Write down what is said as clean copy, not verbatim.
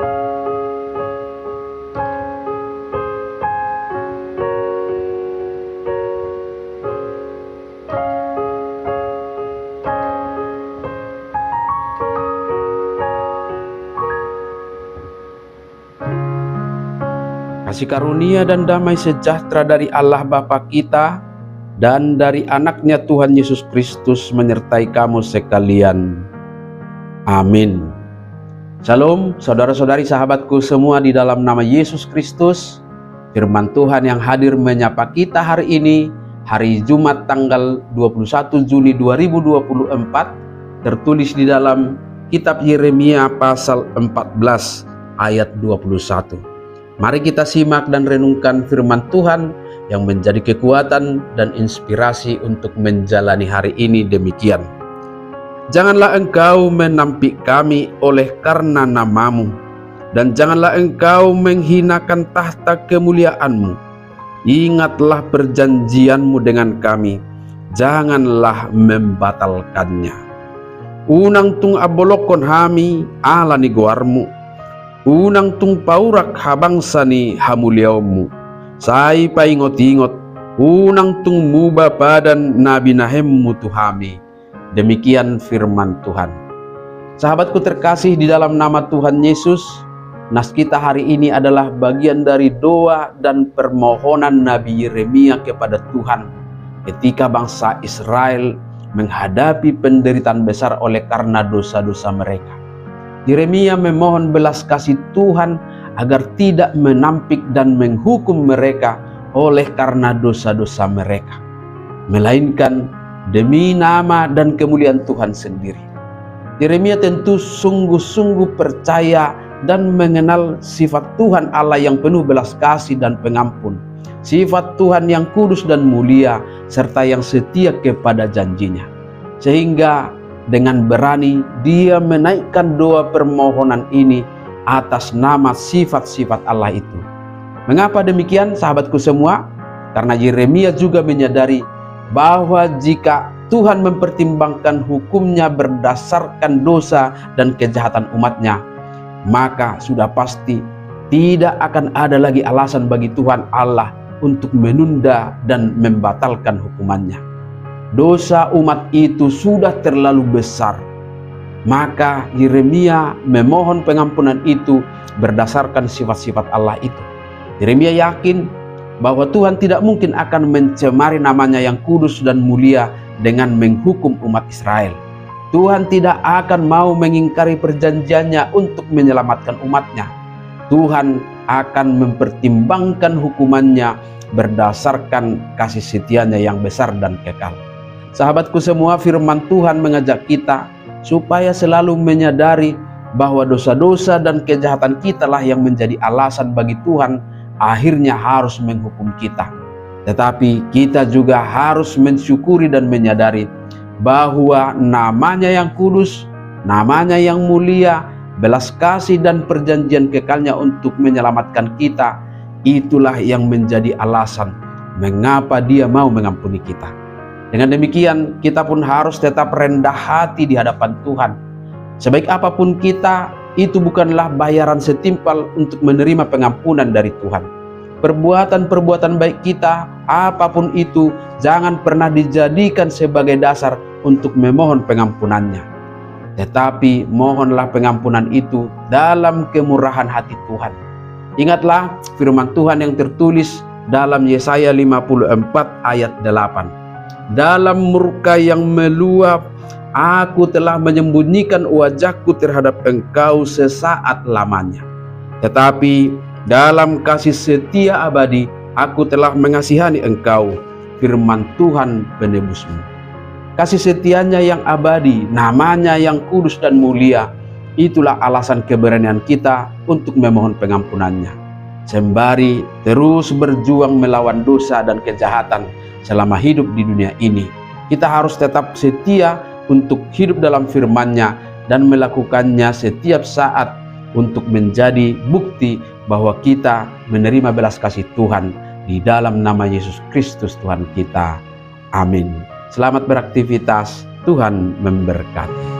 Kasih karunia dan damai sejahtera dari Allah Bapa kita dan dari anaknya Tuhan Yesus Kristus menyertai kamu sekalian. Amin. Shalom saudara-saudari sahabatku semua di dalam nama Yesus Kristus. Firman Tuhan yang hadir menyapa kita hari ini, hari Jumat tanggal 21 Juni 2024, tertulis di dalam kitab Yeremia pasal 14 ayat 21. Mari kita simak dan renungkan firman Tuhan yang menjadi kekuatan dan inspirasi untuk menjalani hari ini demikian. Janganlah engkau menampik kami oleh karena namamu, dan janganlah engkau menghinakan tahta kemuliaanmu. Ingatlah perjanjianmu dengan kami, janganlah membatalkannya. Unang tung abolokon hami ala ni goarmu, unang tung paurak habangsani hamuliaomu, sai paingot-ingot, unang tung muba padan nabi nahemmu tuhami. Demikian firman Tuhan. Sahabatku terkasih di dalam nama Tuhan Yesus, nas kita hari ini adalah bagian dari doa dan permohonan Nabi Yeremia kepada Tuhan ketika bangsa Israel menghadapi penderitaan besar oleh karena dosa-dosa mereka. Yeremia memohon belas kasih Tuhan agar tidak menampik dan menghukum mereka oleh karena dosa-dosa mereka, melainkan demi nama dan kemuliaan Tuhan sendiri. Yeremia tentu sungguh-sungguh percaya dan mengenal sifat Tuhan Allah yang penuh belas kasih dan pengampun, sifat Tuhan yang kudus dan mulia, serta yang setia kepada janjinya. Sehingga dengan berani dia menaikkan doa permohonan ini atas nama sifat-sifat Allah itu. Mengapa demikian sahabatku semua? Karena Yeremia juga menyadari bahwa jika Tuhan mempertimbangkan hukumnya berdasarkan dosa dan kejahatan umatnya, maka sudah pasti tidak akan ada lagi alasan bagi Tuhan Allah untuk menunda dan membatalkan hukumannya. Dosa umat itu sudah terlalu besar. Maka Yeremia memohon pengampunan itu berdasarkan sifat-sifat Allah itu. Yeremia yakin bahwa Tuhan tidak mungkin akan mencemari namanya yang kudus dan mulia dengan menghukum umat Israel. Tuhan tidak akan mau mengingkari perjanjiannya untuk menyelamatkan umatnya. Tuhan akan mempertimbangkan hukumannya berdasarkan kasih setianya yang besar dan kekal. Sahabatku semua, firman Tuhan mengajak kita supaya selalu menyadari bahwa dosa-dosa dan kejahatan kita lah yang menjadi alasan bagi Tuhan akhirnya harus menghukum kita. Tetapi kita juga harus mensyukuri dan menyadari bahwa namanya yang kudus, namanya yang mulia, belas kasih dan perjanjian kekalnya untuk menyelamatkan kita, itulah yang menjadi alasan mengapa dia mau mengampuni kita. Dengan demikian kita pun harus tetap rendah hati di hadapan Tuhan. Sebaik apapun kita, itu bukanlah bayaran setimpal untuk menerima pengampunan dari Tuhan. Perbuatan-perbuatan baik kita, apapun itu, jangan pernah dijadikan sebagai dasar untuk memohon pengampunannya. Tetapi mohonlah pengampunan itu dalam kemurahan hati Tuhan. Ingatlah firman Tuhan yang tertulis dalam Yesaya 54 ayat 8. Dalam murka yang meluap, aku telah menyembunyikan wajahku terhadap engkau sesaat lamanya. Tetapi dalam kasih setia abadi, aku telah mengasihani engkau, firman Tuhan penebusmu. Kasih setianya yang abadi, namanya yang kudus dan mulia, itulah alasan keberanian kita untuk memohon pengampunannya. Sembari terus berjuang melawan dosa dan kejahatan selama hidup di dunia ini, kita harus tetap setia untuk hidup dalam firman-Nya dan melakukannya setiap saat untuk menjadi bukti bahwa kita menerima belas kasih Tuhan di dalam nama Yesus Kristus Tuhan kita. Amin. Selamat beraktivitas, Tuhan memberkati.